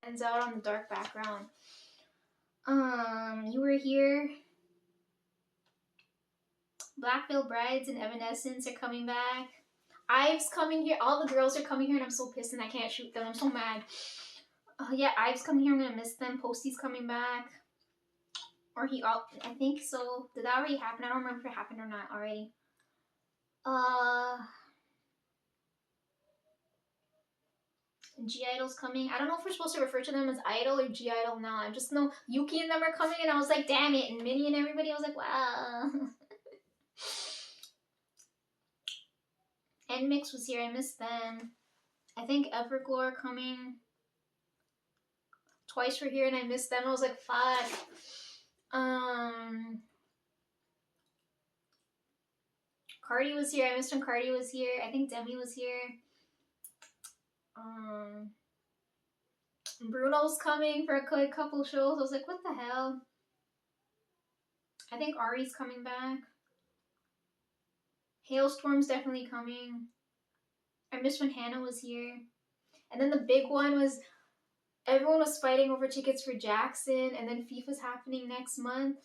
Ends out on the dark background. You were here. Black Veil Brides and Evanescence are coming back. Ives coming here. All the girls are coming here, and I'm so pissed and I can't shoot them. I'm so mad. Yeah, Ives coming here. I'm gonna miss them. Posty's coming back. Or I think so. Did that already happen? I don't remember if it happened or not already. G-Idol's coming. I don't know if we're supposed to refer to them as Idol or G-Idol now. I just know Yuki and them are coming, and I was like, damn it. And Minnie and everybody, I was like, wow. NMIX was here. I missed them. I think Everglow coming. Twice were here, and I missed them. I was like, fuck. Cardi was here. I missed when Cardi was here. I think Demi was here. Bruno's coming for a couple shows. I was like, what the hell? I think Ari's coming back. Hailstorm's definitely coming. I missed when Hannah was here. And then the big one was everyone was fighting over tickets for Jackson, and then FIFA's happening next month.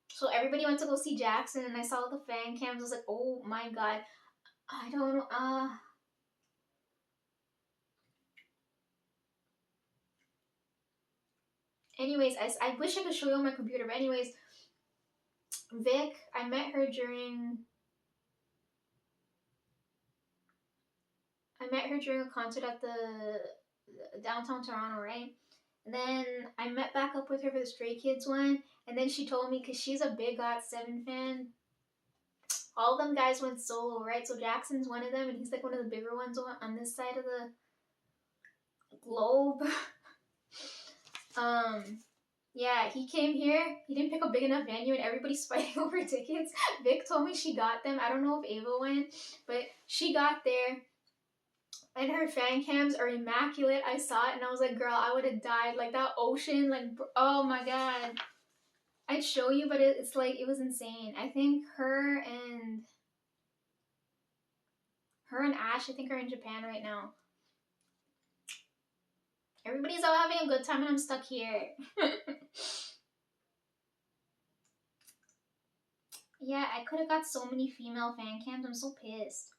So everybody went to go see Jackson, and I saw the fan cams. I was like, oh my god. I don't know. Anyways, I wish I could show you on my computer, but anyways, Vic, I met her during a concert at the downtown Toronto, right? And then I met back up with her for the Stray Kids one, and then she told me, because she's a big GOT7 fan, all of them guys went solo, right? So Jackson's one of them, and he's like one of the bigger ones on this side of the globe. Yeah, he came here. He didn't pick a big enough venue, and everybody's fighting over tickets. Vic told me she got them. I don't know if Ava went, but she got there. And her fan cams are immaculate. I saw it, and I was like, girl, I would have died. Like, that ocean, like, oh my god. I'd show you, but it's like, it was insane. I think her and Ash, I think, are in Japan right now. Everybody's out having a good time, and I'm stuck here. Yeah, I could have got so many female fan cams. I'm so pissed.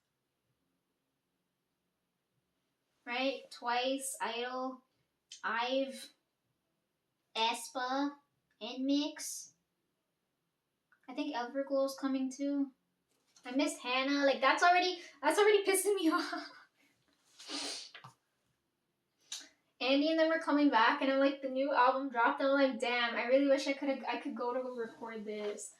Right? Twice, Idol, Ive, aespa, NMIX. I think Everglow's coming too. I missed Hannah. Like, that's already pissing me off. Andy and them are coming back, and I'm like, the new album dropped. I'm like, damn, I really wish I could go to record this.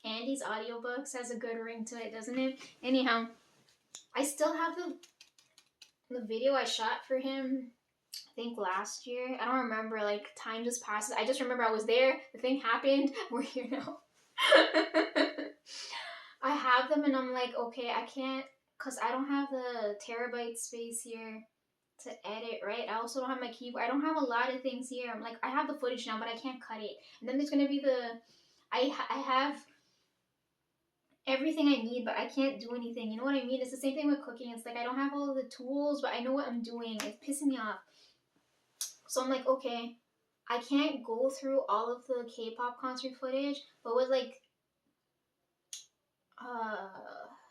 Andy's audiobooks has a good ring to it, doesn't it? Anyhow, I still have the video I shot for him, I think last year. I don't remember, like, time just passes. I just remember I was there, the thing happened, we're here now. I have them, and I'm like, okay, I can't, because I don't have the terabyte space here to edit, right? I also don't have my keyboard. I don't have a lot of things here. I'm like, I have the footage now, but I can't cut it. And then there's going to be I have everything I need, but I can't do anything. You know what I mean? It's the same thing with cooking. It's like, I don't have all the tools, but I know what I'm doing. It's pissing me off. So I'm like, okay, I can't go through all of the K-pop concert footage, but with like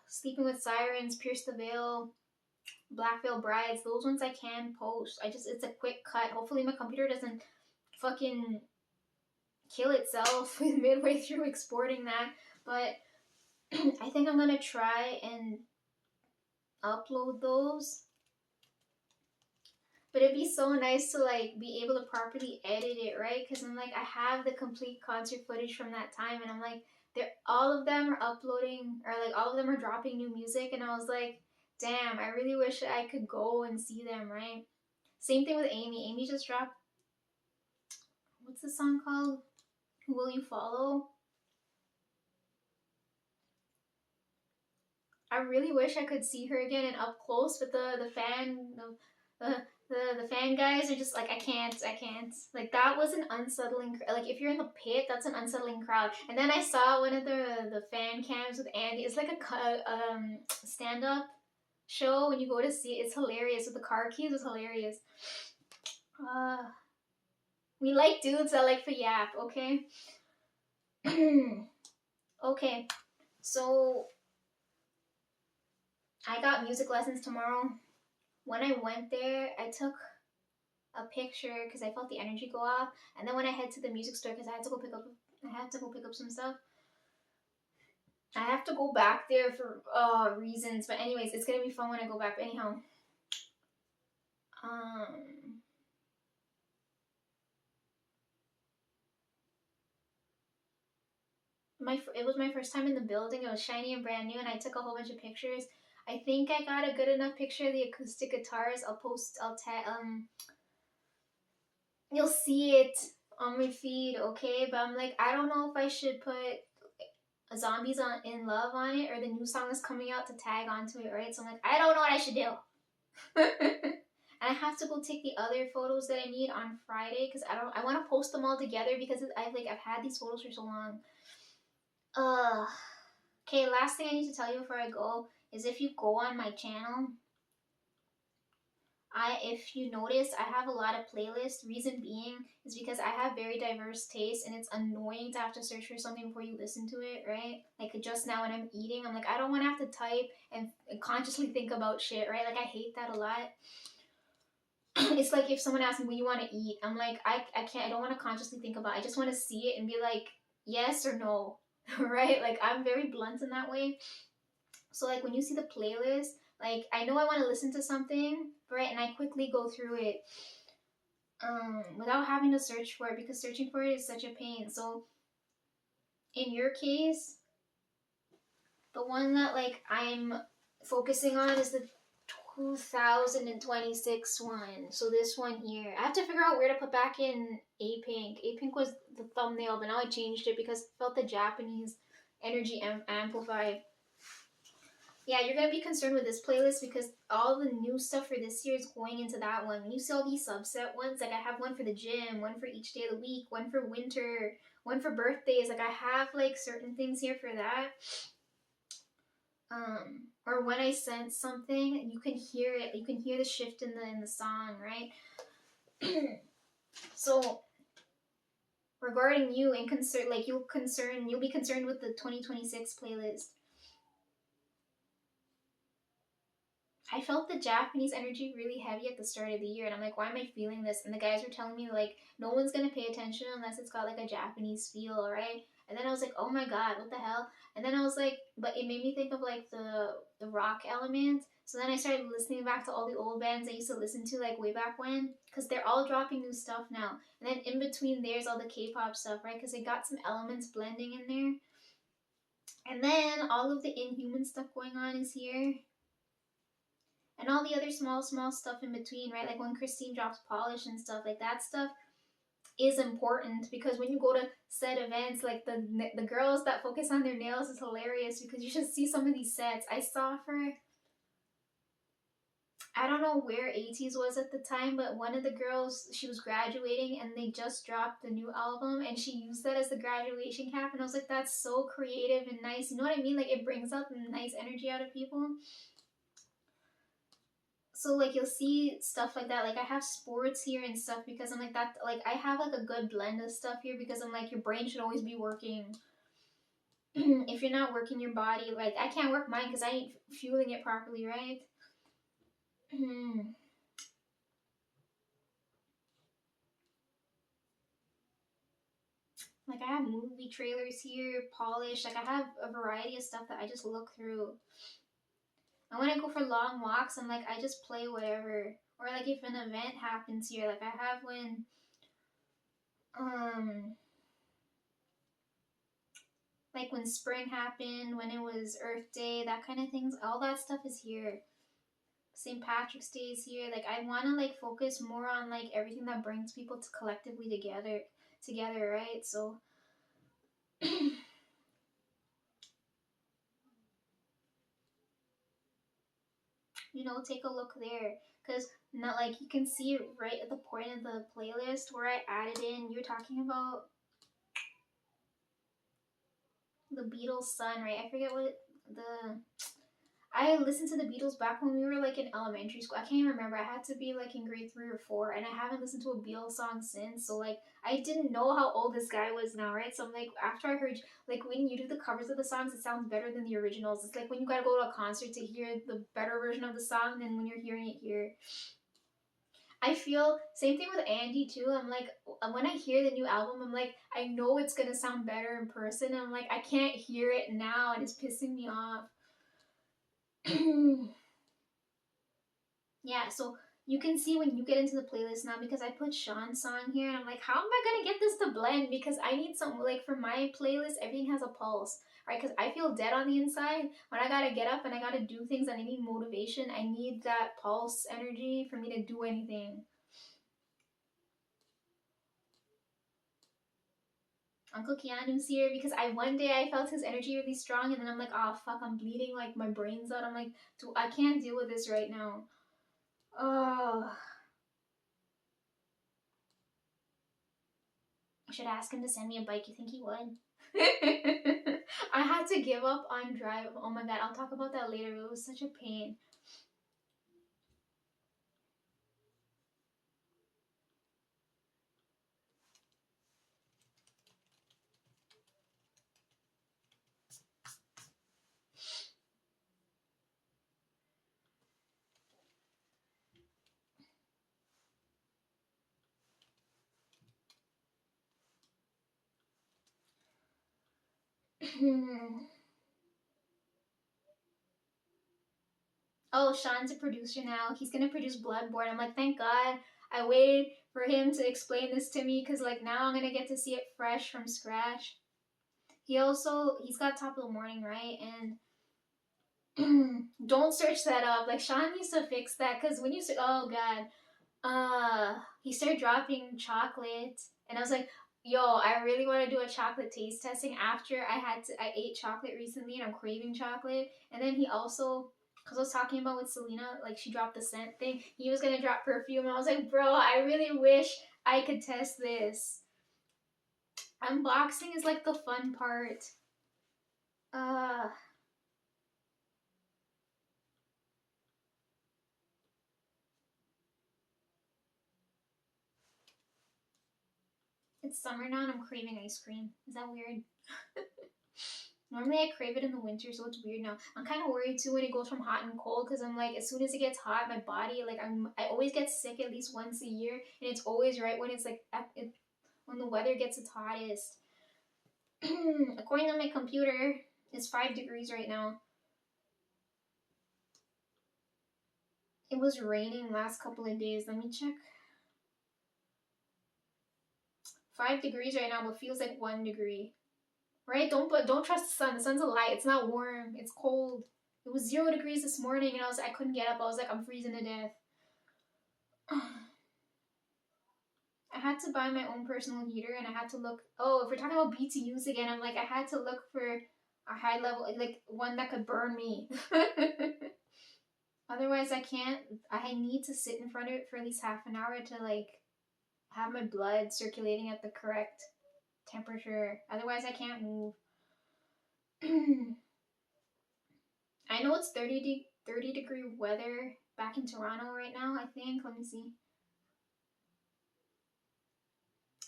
Sleeping with Sirens, Pierce the Veil, Black Veil Brides, those ones I can post. It's a quick cut. Hopefully my computer doesn't fucking kill itself midway through exporting that. But I think I'm gonna try and upload those. But it'd be so nice to like be able to properly edit it, right? Because I'm like, I have the complete concert footage from that time, and I'm like, all of them are uploading, or like all of them are dropping new music, and I was like, damn, I really wish I could go and see them, right? Same thing with Amy. Amy just dropped, what's the song called? Who Will You Follow? I really wish I could see her again and up close with the The fan guys are just like, I can't. Like, that was an unsettling, like, if you're in the pit, that's an unsettling crowd. And then I saw one of the fan cams with Andy. It's like a stand up show when you go to see it. It's hilarious with the car keys. It's hilarious. uh we like dudes that like for yap, okay. Okay, so I got music lessons tomorrow. When I went there, I took a picture because I felt the energy go off. And then when I head to the music store, because I had to go pick up some stuff. I have to go back there for reasons, but anyways, it's gonna be fun when I go back. But anyhow, um, it was my first time in the building. It was shiny and brand new, and I took a whole bunch of pictures. I think I got a good enough picture of the acoustic guitars. You'll see it on my feed, okay? But I'm like, I don't know if I should put Zombies in Love on it or the new song that's coming out to tag onto it, right? So I'm like, I don't know what I should do. And I have to go take the other photos that I need on Friday because I want to post them all together because I've had these photos for so long. Okay, last thing I need to tell you before I go is if you go on my channel, if you notice, I have a lot of playlists. Reason being is because I have very diverse tastes and it's annoying to have to search for something before you listen to it, right? Like just now when I'm eating, I'm like, I don't want to have to type and consciously think about shit, right? Like I hate that a lot. It's like if someone asks me what you want to eat, I'm like, I can't, I don't want to consciously think about it. I just want to see it and be like, yes or no, right? Like I'm very blunt in that way. So like when you see the playlist, like I know I want to listen to something, right? And I quickly go through it without having to search for it because searching for it is such a pain. So in your case, the one that like I'm focusing on is the 2026 one. So this one here. I have to figure out where to put back in A-Pink. A-Pink was the thumbnail, but now I changed it because I felt the Japanese energy amplified. Yeah, you're gonna be concerned with this playlist because all the new stuff for this year is going into that one. When you see all these subset ones, like I have one for the gym, one for each day of the week, one for winter, one for birthdays. Like I have like certain things here for that. Or when I sense something, you can hear it. You can hear the shift in the song, right? So regarding you and concern, like you'll be concerned with the 2026 playlist. I felt the Japanese energy really heavy at the start of the year, and I'm like, why am I feeling this? And the guys were telling me, like, no one's gonna pay attention unless it's got like a Japanese feel, right? And then I was like, oh my god, what the hell? And then I was like, but it made me think of like the rock element. So then I started listening back to all the old bands I used to listen to like way back when, because they're all dropping new stuff now. And then in between there's all the K-pop stuff, right? Because they got some elements blending in there. And then all of the Inhuman stuff going on is here and all the other small stuff in between, right? Like when Christine drops Polish and stuff, like that stuff is important because when you go to said events, like the girls that focus on their nails is hilarious because you should see some of these sets. I saw for, I don't know where ATEEZ was at the time, but one of the girls, she was graduating and they just dropped the new album and she used that as the graduation cap, and I was like, that's so creative and nice. You know what I mean? Like it brings up nice energy out of people. So like you'll see stuff like that. Like I have sports here and stuff because I'm like that. Like I have like a good blend of stuff here because I'm like your brain should always be working. If you're not working your body, like I can't work mine because I ain't fueling it properly, right? Like I have movie trailers here, Polish. Like I have a variety of stuff that I just look through. And when I go for long walks, I'm like I just play whatever. Or like if an event happens here, like I have when like when spring happened, when it was Earth Day, that kind of things, all that stuff is here. St. Patrick's Day is here. Like I want to like focus more on like everything that brings people to collectively together, right? So you know, take a look there. because not like you can see right at the point of the playlist where I added in. You're talking about the Beatles' son, right? I forget what the. I listened to the Beatles back when we were like in elementary school. I can't even remember. I had to be like in grade 3 or 4, and I haven't listened to a Beatles song since. So like I didn't know how old this guy was now, right? So I'm like, after I heard like when you do the covers of the songs, it sounds better than the originals. It's like when you gotta go to a concert to hear the better version of the song than when you're hearing it here. I feel same thing with Andy too. I'm like when I hear the new album, I'm like I know it's gonna sound better in person. I'm like I can't hear it now, and it's pissing me off. Yeah, so you can see when you get into the playlist now because I put Sean's song here and I'm like, how am I gonna get this to blend? Because I need some like for my playlist, everything has a pulse, right? Because I feel dead on the inside. When I gotta get up and I gotta do things and I need motivation, I need that pulse energy for me to do anything. Uncle Keanu's here because I one day I felt his energy really strong and then I'm like, oh fuck, I'm bleeding like my brains out. I'm like, I can't deal with this right now. Oh, I should ask him to send me a bike. You think he would? I had to give up on Drive. Oh my god, I'll talk about that later. It was such a pain. Oh, Sean's a producer now. He's gonna produce Bloodborne. I'm like, thank God I waited for him to explain this to me because like now I'm gonna get to see it fresh from scratch. He's got Top of the Morning, right? And don't search that up. Like Sean needs to fix that because when you say, oh god, he started dropping chocolate, and I was like, yo, I really want to do a chocolate taste testing after I ate chocolate recently and I'm craving chocolate. And then he also, because I was talking about with Selena, like she dropped the scent thing, he was gonna drop perfume, and I was like, bro, I really wish I could test this. Unboxing is like the fun part. uh it's summer now and I'm craving ice cream. Is that weird? Normally I crave it in the winter, so it's weird now. I'm kind of worried too when it goes from hot and cold because I'm like, as soon as it gets hot, my body like I always get sick at least once a year, and it's always right when it's like when the weather gets its hottest. According to my computer, it's 5 degrees right now. It was raining last couple of days. Let me check. 5 degrees right now, but feels like 1 degree. Right? Don't trust the sun. The sun's a lie. It's not warm. It's cold. It was 0 degrees this morning, and I couldn't get up. I was like, I'm freezing to death. I had to buy my own personal heater, and I had to look. Oh, if we're talking about BTUs again, I'm like, I had to look for a high level, like one that could burn me. Otherwise, I can't. I need to sit in front of it for at least half an hour to like have my blood circulating at the correct temperature. Otherwise, I can't move. I know it's 30 degree weather back in Toronto right now, I think. Let me see.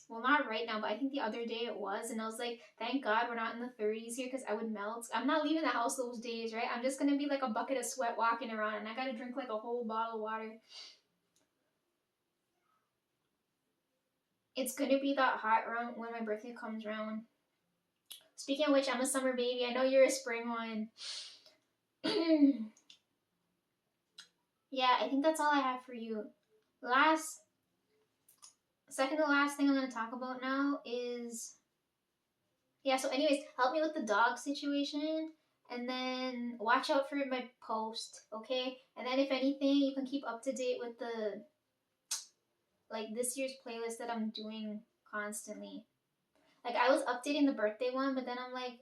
Well, not right now, but I think the other day it was, and I was like, thank God we're not in the 30s here because I would melt. I'm not leaving the house those days, right? I'm just gonna be like a bucket of sweat walking around, and I gotta drink like a whole bottle of water. It's gonna be that hot around when my birthday comes around. Speaking of which, I'm a summer baby. I know you're a spring one. Yeah, I think that's all I have for you. Second to last thing I'm gonna talk about now is yeah, so anyways, help me with the dog situation, and then watch out for my post, okay? And then if anything, you can keep up to date with the like this year's playlist that I'm doing constantly. Like I was updating the birthday one, but then I'm like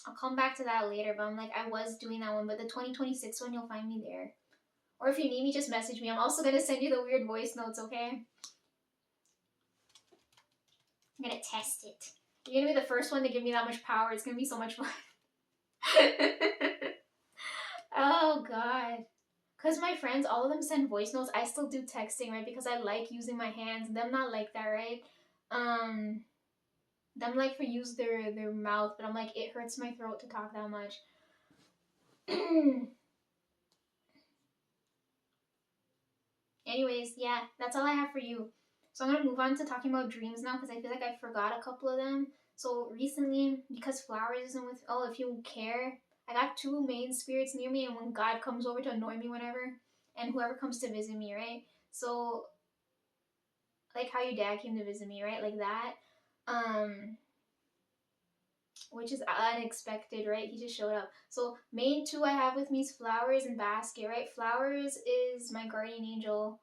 I'll come back to that later, but I'm like I was doing that one, but the 2026 one you'll find me there. Or if you need me, just message me. I'm also gonna send you the weird voice notes, okay? I'm gonna test it. You're gonna be the first one to give me that much power. It's gonna be so much fun. Oh god. Cause my friends, all of them send voice notes. I still do texting, right? Because I like using my hands. Them not like that, right? Them like for use their mouth, but I'm like it hurts my throat to talk that much. Anyways, yeah, that's all I have for you. So I'm gonna move on to talking about dreams now because I feel like I forgot a couple of them. So recently, because flowers isn't with if you care, I got two main spirits near me, and when God comes over to annoy me, whenever, and whoever comes to visit me, right? So like how your dad came to visit me, right? Like that. Um, which is unexpected, right? He just showed up. So main two I have with me is flowers and basket, right? Flowers is my guardian angel.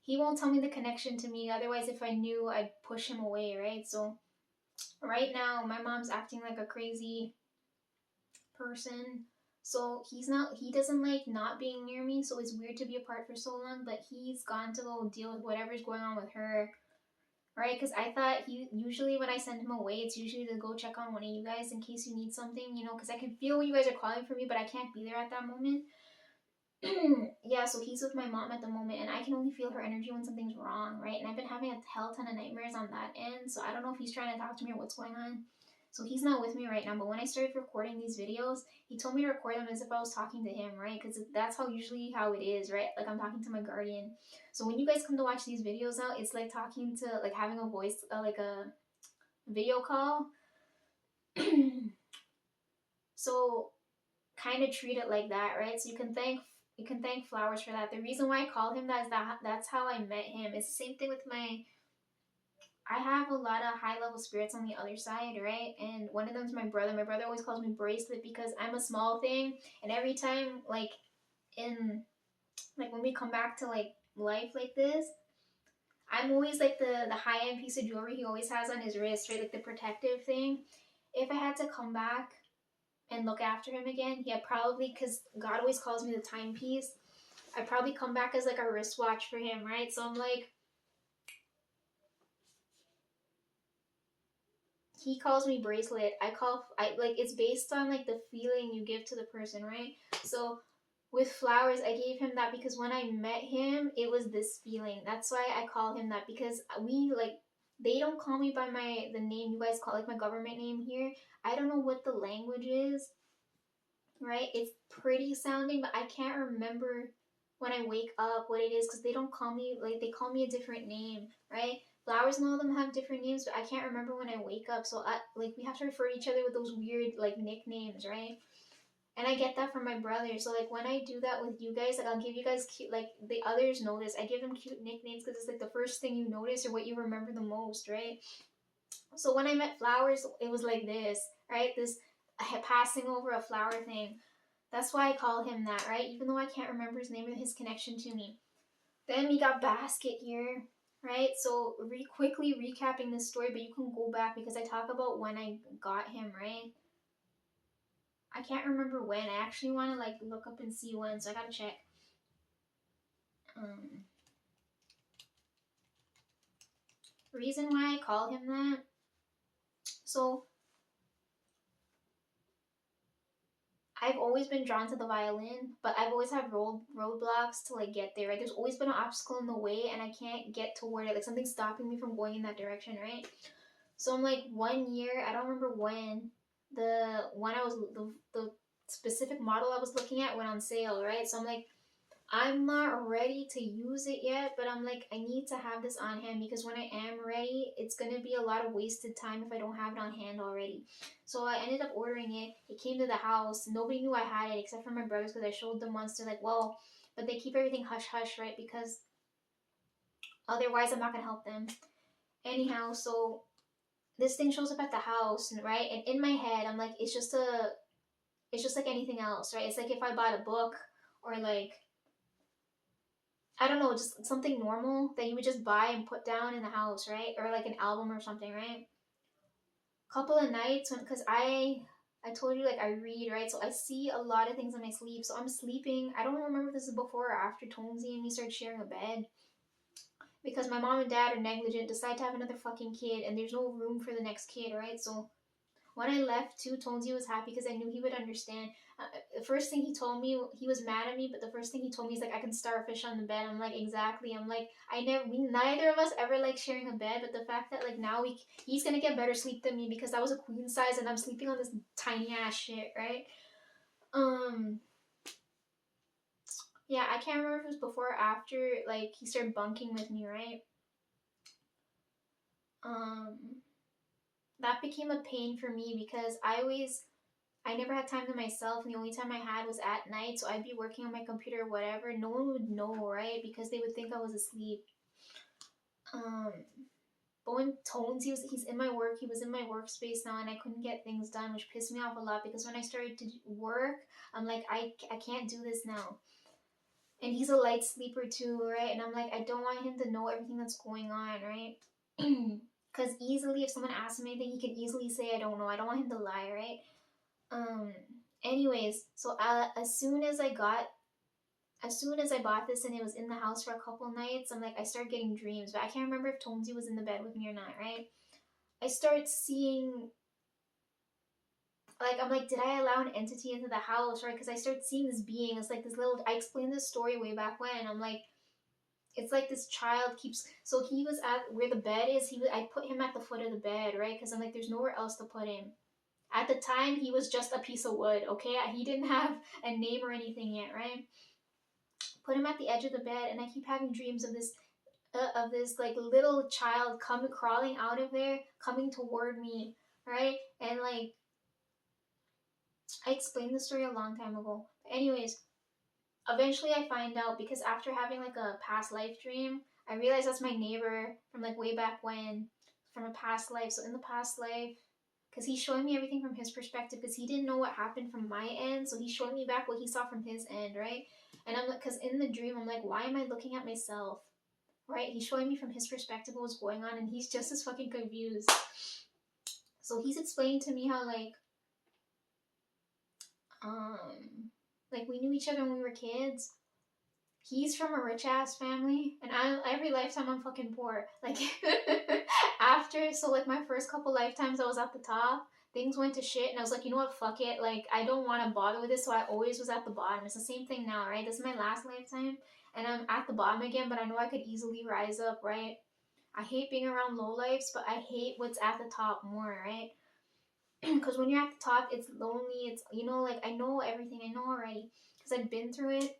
He won't tell me the connection to me. Otherwise, if I knew, I'd push him away, right? So right now, my mom's acting like a crazy person. So he doesn't like not being near me. So it's weird to be apart for so long, but he's gone to go deal with whatever's going on with her, right? Because I thought usually when I send him away, it's usually to go check on one of you guys in case you need something, because I can feel when you guys are calling for me, but I can't be there at that moment. Yeah, so he's with my mom at the moment, and I can only feel her energy when something's wrong, right? And I've been having a hell ton of nightmares on that end, so I don't know if he's trying to talk to me or what's going on. So he's not with me right now, but when I started recording these videos, he told me to record them as if I was talking to him, right? Because that's usually how it is, right? Like I'm talking to my guardian. So when you guys come to watch these videos now, it's like talking to, like having a voice, like a video call. So kind of treat it like that, right? So you can thank flowers for that. The reason why I call him that is that's how I met him. It's the same thing with I have a lot of high level spirits on the other side, right? And one of them is my brother. My brother always calls me bracelet because I'm a small thing, and every time in when we come back to life like this, I'm always like the high end piece of jewelry he always has on his wrist, right? Like the protective thing. If I had to come back and look after him again, yeah, probably because God always calls me the timepiece. I'd probably come back as like a wristwatch for him, right? So I'm like, he calls me bracelet. I like it's based on like the feeling you give to the person, right? So with flowers, I gave him that because when I met him, it was this feeling. That's why I call him that because they don't call me by the name you guys call like my government name here. I don't know what the language is, right? It's pretty sounding, but I can't remember when I wake up what it is because they don't call me they call me a different name, right? Flowers and all of them have different names, but I can't remember when I wake up. So we have to refer to each other with those weird nicknames, right? And I get that from my brother. So when I do that with you guys, I'll give you guys cute the others notice. I give them cute nicknames because it's like the first thing you notice or what you remember the most, right? So when I met Flowers, it was like this, right? This passing over a flower thing. That's why I call him that, right? Even though I can't remember his name or his connection to me. Then we got Basket here, right? So quickly recapping this story, but you can go back because I talk about when I got him, right? I can't remember when. I actually want to look up and see when, so I gotta check. Reason why I call him that. So I've always been drawn to the violin, but I've always had roadblocks to get there, right? There's always been an obstacle in the way, and I can't get toward it. Like something's stopping me from going in that direction, right? So I'm like 1 year. I don't remember when the specific model I was looking at went on sale, right? So I'm like, I'm not ready to use it yet, but I'm like, I need to have this on hand because when I am ready, it's going to be a lot of wasted time if I don't have it on hand already. So I ended up ordering it. It came to the house. Nobody knew I had it except for my brothers because I showed them once. They're like, well, but they keep everything hush hush, right? Because otherwise I'm not going to help them. Anyhow, so this thing shows up at the house, right? And in my head, I'm like, it's just like anything else, right? It's like if I bought a book or I don't know, just something normal that you would just buy and put down in the house, right? Or like an album or something, right? Couple of nights because I I told you, like, I read, right? So I see a lot of things in my sleep. So I'm sleeping. I don't remember if this is before or after Tonesy and me started sharing a bed. Because my mom and dad are negligent, decide to have another fucking kid, and there's no room for the next kid, right? So when I left too, Tonesy was happy because I knew he would understand. The first thing he told me, he was mad at me, but the first thing he told me is like, I can starfish on the bed. I'm like, exactly. I'm like, neither of us ever like sharing a bed, but the fact that like now he's gonna get better sleep than me because that was a queen size and I'm sleeping on this tiny ass shit, right? Um, yeah, I can't remember if it was before or after like he started bunking with me, right? Um, that became a pain for me because I never had time to myself, and the only time I had was at night. So I'd be working on my computer or whatever. No one would know, right? Because they would think I was asleep. Um, but when Tones, he's in my work. He was in my workspace now, and I couldn't get things done, which pissed me off a lot. Because when I started to work, I'm like, I can't do this now. And he's a light sleeper too, right? And I'm like, I don't want him to know everything that's going on, right? Because easily, if someone asks him anything, he can easily say, I don't know. I don't want him to lie, right? Um. Anyways, so as soon as I bought this and it was in the house for a couple nights, I'm like, I started getting dreams, but I can't remember if Tonesy was in the bed with me or not, right? I started seeing, like, I'm like, did I allow an entity into the house, right? Because I started seeing this being. It's like this little, I explained this story way back when. I'm like, it's like this child keeps, so he was at where the bed is. I put him at the foot of the bed, right? Because I'm like, there's nowhere else to put him. At the time, he was just a piece of wood, okay? He didn't have a name or anything yet, right? Put him at the edge of the bed, and I keep having dreams of this like little child coming crawling out of there, coming toward me, right? And like I explained the story a long time ago. But anyways, eventually I find out because after having like a past life dream, I realized that's my neighbor from like way back when, from a past life. So in the past life, because he's showing me everything from his perspective because he didn't know what happened from my end, so he's showing me back what he saw from his end, right? And I'm like, because in the dream I'm like, why am I looking at myself, right? He's showing me from his perspective what's going on, and he's just as fucking confused. So he's explaining to me how like we knew each other when we were kids. He's from a rich ass family, and I every lifetime I'm fucking poor. Like after, so like my first couple lifetimes I was at the top, things went to shit, and I was like, you know what, fuck it. Like I don't want to bother with this, so I always was at the bottom. It's the same thing now, right? This is my last lifetime, and I'm at the bottom again, but I know I could easily rise up, right? I hate being around low lives, but I hate what's at the top more, right? Because when you're at the top, it's lonely. It's like I know everything. I know already because I've been through it.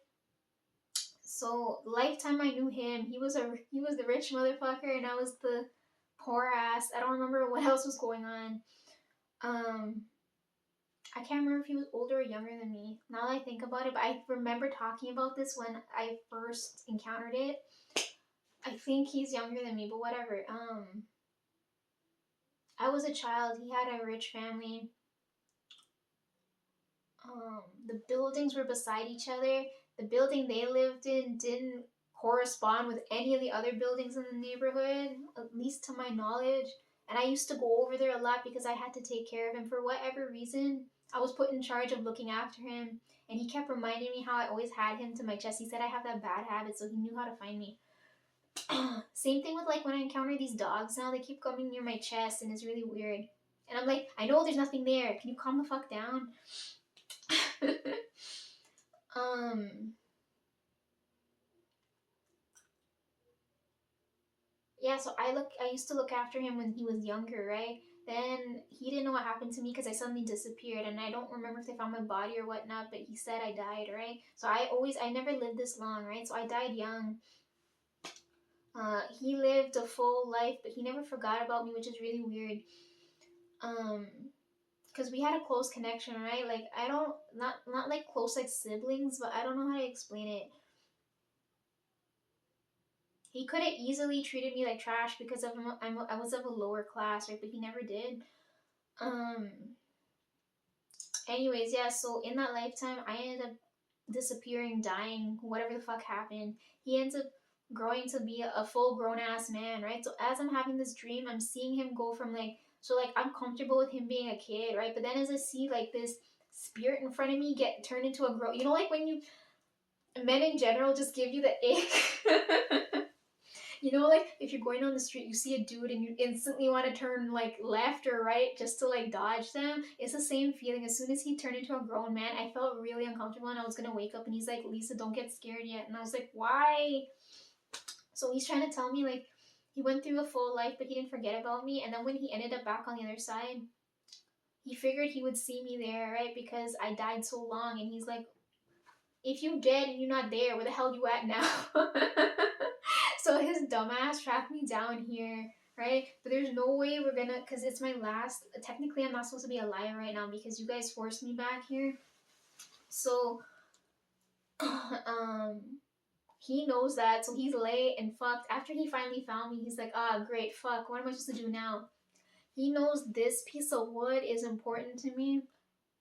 So the lifetime I knew him, he was the rich motherfucker, and I was the poor ass. I don't remember what else was going on. Um, I can't remember if he was older or younger than me. Now that I think about it, but I remember talking about this when I first encountered it. I think he's younger than me, but whatever. I was a child. He had a rich family. The buildings were beside each other. The building they lived in didn't correspond with any of the other buildings in the neighborhood, at least to my knowledge. And I used to go over there a lot because I had to take care of him for whatever reason. I was put in charge of looking after him, and he kept reminding me how I always had him to my chest. He said I have that bad habit, so he knew how to find me. Same thing with like when I encounter these dogs now, they keep coming near my chest, and it's really weird. And I'm like, I know there's nothing there. Can you calm the fuck down? um yeah, so I used to look after him when he was younger, right? Then he didn't know what happened to me because I suddenly disappeared, and I don't remember if they found my body or whatnot, but he said I died, right? So I never lived this long, right? So I died young. He lived a full life, but he never forgot about me, which is really weird. um because we had a close connection, right? Like I don't, not like close like siblings, but I don't know how to explain it. He could have easily treated me like trash because I was of a lower class, right? But he never did. Um. Anyways, yeah. So in that lifetime, I ended up disappearing, dying, whatever the fuck happened. He ends up growing to be a full grown ass man, right? So as I'm having this dream, I'm seeing him go from like So like I'm comfortable with him being a kid, right? But then as I see like this spirit in front of me get turned into a girl, you know, like when you men in general just give you the ick. You know, like if you're going on the street, you see a dude and you instantly want to turn like left or right just to like dodge them. It's the same feeling. As soon as he turned into a grown man, I felt really uncomfortable and I was gonna wake up and he's like, Lisa, don't get scared yet. And I was like, why? So he's trying to tell me like he went through a full life, but he didn't forget about me. And then when he ended up back on the other side, he figured he would see me there, right? Because I died so long. And he's like, if you dead and you're not there, where the hell you at now? So his dumbass tracked me down here, right? But there's no way we're gonna, because it's my last, technically I'm not supposed to be alive right now because you guys forced me back here. So, he knows that, so he's late and fucked. After he finally found me, he's like, ah, great, fuck, what am I supposed to do now? He knows this piece of wood is important to me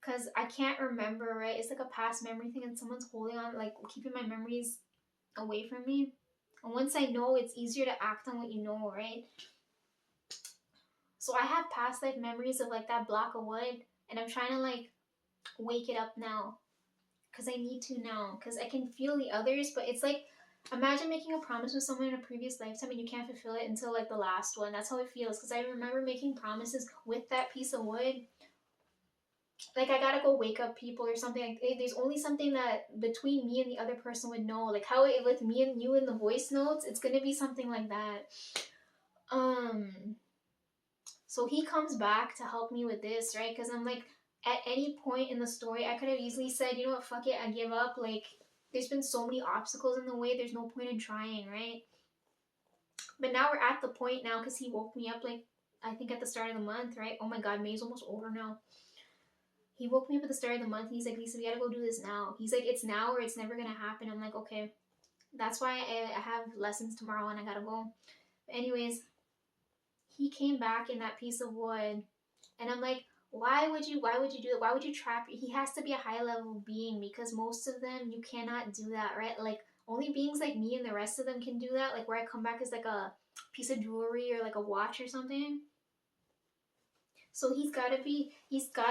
because I can't remember, right? It's like a past memory thing and someone's holding on, like keeping my memories away from me. And once I know, it's easier to act on what you know, right? So I have past life memories of like that block of wood and I'm trying to like wake it up now because I need to now because I can feel the others, but it's like imagine making a promise with someone in a previous lifetime and you can't fulfill it until like the last one. That's how it feels because I remember making promises with that piece of wood. Like I gotta go wake up people or something. Like there's only something that between me and the other person would know. Like how it with me and you in the voice notes, it's gonna be something like that. So he comes back to help me with this, right? Because I'm like, at any point in the story, I could have easily said, you know what, fuck it, I give up. Like, there's been so many obstacles in the way, there's no point in trying, right? But now we're at the point now, because he woke me up, like, I think at the start of the month, right? Oh my god, May's almost over now. He woke me up at the start of the month, and he's like, Lisa, we gotta go do this now. He's like, it's now or it's never gonna happen. I'm like, okay. That's why I have lessons tomorrow and I gotta go. But anyways, he came back in that piece of wood and I'm like, why would you do it? Why would you trap? He has to be a high level being because most of them you cannot do that, right? Like only beings like me and the rest of them can do that. Like where I come back as like a piece of jewelry or like a watch or something. So he's gotta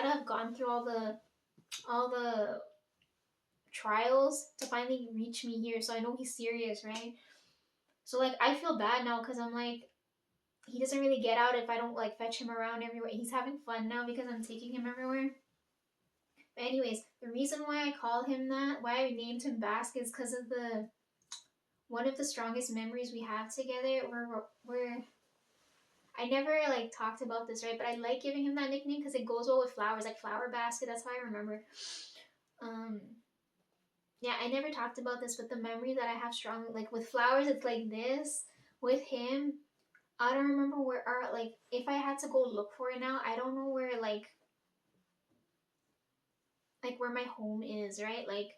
have gone through all the trials to finally reach me here. So I know he's serious, right? So like I feel bad now because I'm like he doesn't really get out if I don't like fetch him around everywhere. He's having fun now because I'm taking him everywhere. But anyways, the reason why I call him that, why I named him Bask, is because of the one of the strongest memories we have together. Where I never like talked about this, right? But I like giving him that nickname because it goes well with flowers, like flower basket. That's how I remember. Um, yeah, I never talked about this, but the memory that I have strong, like with flowers, it's like this. With him, I don't remember where are like if I had to go look for it now, I don't know where like where my home is, right? Like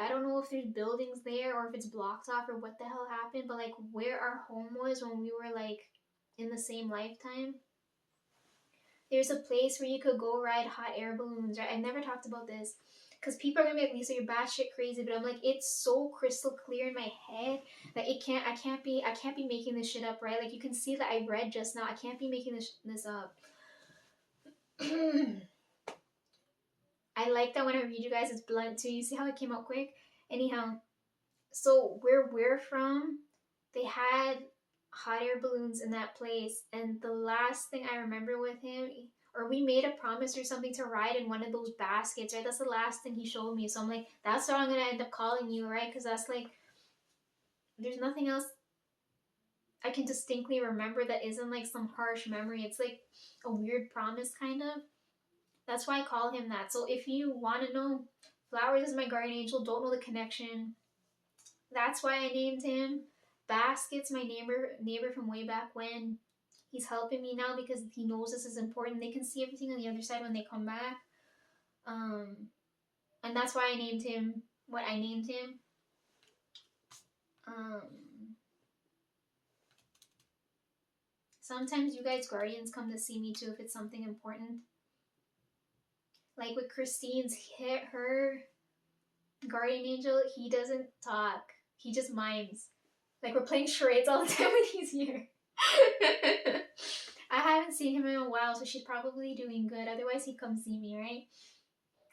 I don't know if there's buildings there or if it's blocked off or what the hell happened, but like where our home was when we were like in the same lifetime. There's a place where you could go ride hot air balloons, right? I've never talked about this because people are gonna be like, Lisa, you're batshit crazy, but I'm like, it's so crystal clear in my head that I can't be making this shit up, right? Like you can see that I read just now. I can't be making this up. I like that when I read you guys, it's blunt too. You see how it came out quick? Anyhow, so where we're from, they had hot air balloons in that place, and the last thing I remember with him, or we made a promise or something to ride in one of those baskets, right? That's the last thing he showed me. So I'm like, that's what I'm gonna end up calling you, right? Because that's like, there's nothing else I can distinctly remember that isn't like some harsh memory. It's like a weird promise, kind of. That's why I call him that. So if you want to know, Flowers is my guardian angel. Don't know the connection. That's why I named him. Basket's my neighbor from way back when. He's helping me now because he knows this is important. They can see everything on the other side when they come back. And that's why I named him what I named him. Sometimes you guys guardians come to see me too if it's something important. Like with Christine's, her guardian angel, he doesn't talk. He just mimes. Like we're playing charades all the time when he's here. I haven't seen him in a while, so she's probably doing good. Otherwise, he'd come see me, right?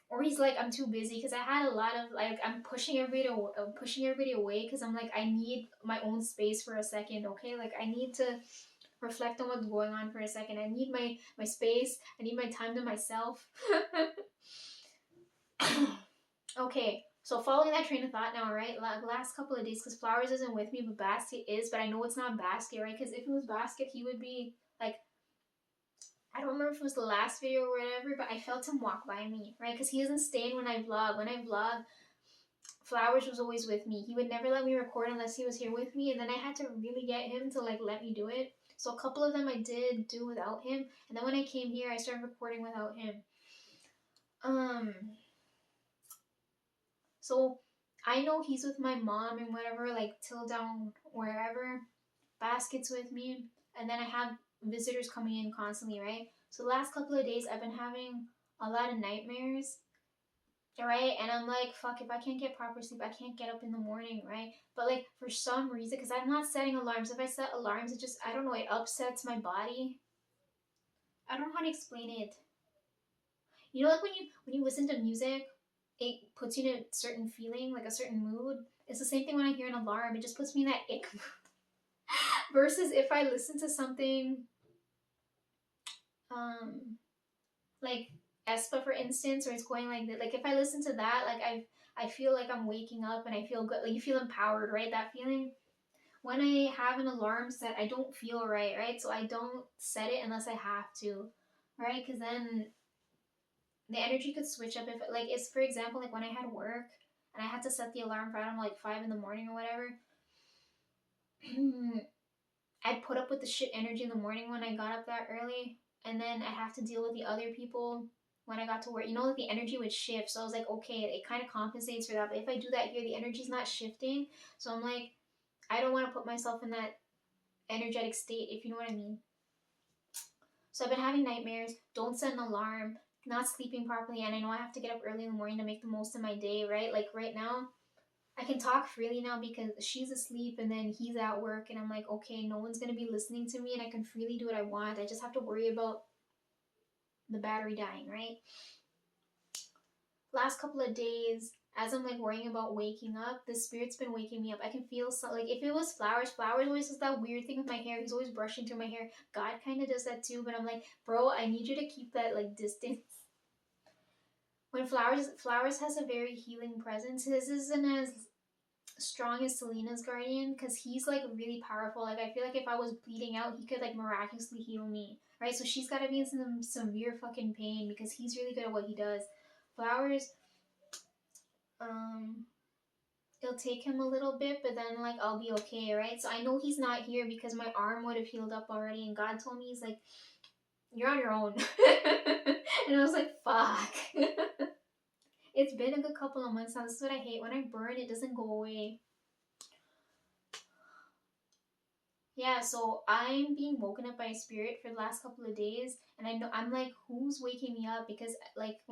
Or he's like, I'm too busy because I had a lot of like, I'm pushing everybody away because I'm like, I need my own space for a second, okay? Like, I need to reflect on what's going on for a second. I need my space. I need my time to myself. Okay, so following that train of thought now, right? Last couple of days, because Flowers isn't with me, but Basket is. But I know it's not Basket, right? Because if it was Basket, he would be like, I don't remember if it was the last video or whatever, but I felt him walk by me, right? Because he doesn't stay when I vlog. When I vlog, Flowers was always with me. He would never let me record unless he was here with me, and then I had to really get him to like let me do it. So a couple of them I did do without him, and then when I came here, I started recording without him. Um, so I know he's with my mom and whatever, like till down wherever. Basket's with me, and then I have visitors coming in constantly, right? So the last couple of days, I've been having a lot of nightmares, right? And I'm like, fuck, if I can't get proper sleep, I can't get up in the morning, right? But like for some reason, because I'm not setting alarms. If I set alarms, it just, I don't know, it upsets my body. I don't know how to explain it. You know, like when you listen to music, it puts you in a certain feeling, like a certain mood. It's the same thing when I hear an alarm. It just puts me in that ick mood. Versus if I listen to something, um, like Espa, for instance, or it's going like that. Like if I listen to that, like I feel like I'm waking up and I feel good. Like you feel empowered, right? That feeling. When I have an alarm set, I don't feel right, right? So I don't set it unless I have to, right? Because then the energy could switch up. If like it's for example, like when I had work and I had to set the alarm for I don't know like 5 in the morning or whatever. I'd put up with the shit energy in the morning when I got up that early, and then I'd have to deal with the other people when I got to work. You know, like the energy would shift. So I was like, okay, it kind of compensates for that. But if I do that here, the energy's not shifting. So I'm like, I don't want to put myself in that energetic state, if you know what I mean. So I've been having nightmares. Don't set an alarm. Not sleeping properly, and I know I have to get up early in the morning to make the most of my day, right? Like right now, I can talk freely now because she's asleep and then he's at work and I'm like, okay, no one's gonna be listening to me and I can freely do what I want. I just have to worry about the battery dying, right? Last couple of days, as I'm like worrying about waking up, the spirit's been waking me up. I can feel like if it was Flowers always does that weird thing with my hair. He's always brushing through my hair. God kind of does that too, but I'm like, bro, I need you to keep that like distance. When Flowers has a very healing presence. His isn't as strong as Selena's guardian because he's like really powerful. Like I feel like if I was bleeding out, he could like miraculously heal me, right? So she's got to be in some severe fucking pain because he's really good at what he does. Flowers, um, it'll take him a little bit, but then like I'll be okay, right? So I know he's not here because my arm would have healed up already, and God told me he's like, you're on your own, and I was like, fuck. It's been a good couple of months now. This is what I hate. When I burn, it doesn't go away. Yeah, so I'm being woken up by a spirit for the last couple of days, and I know I'm like, who's waking me up? Because like when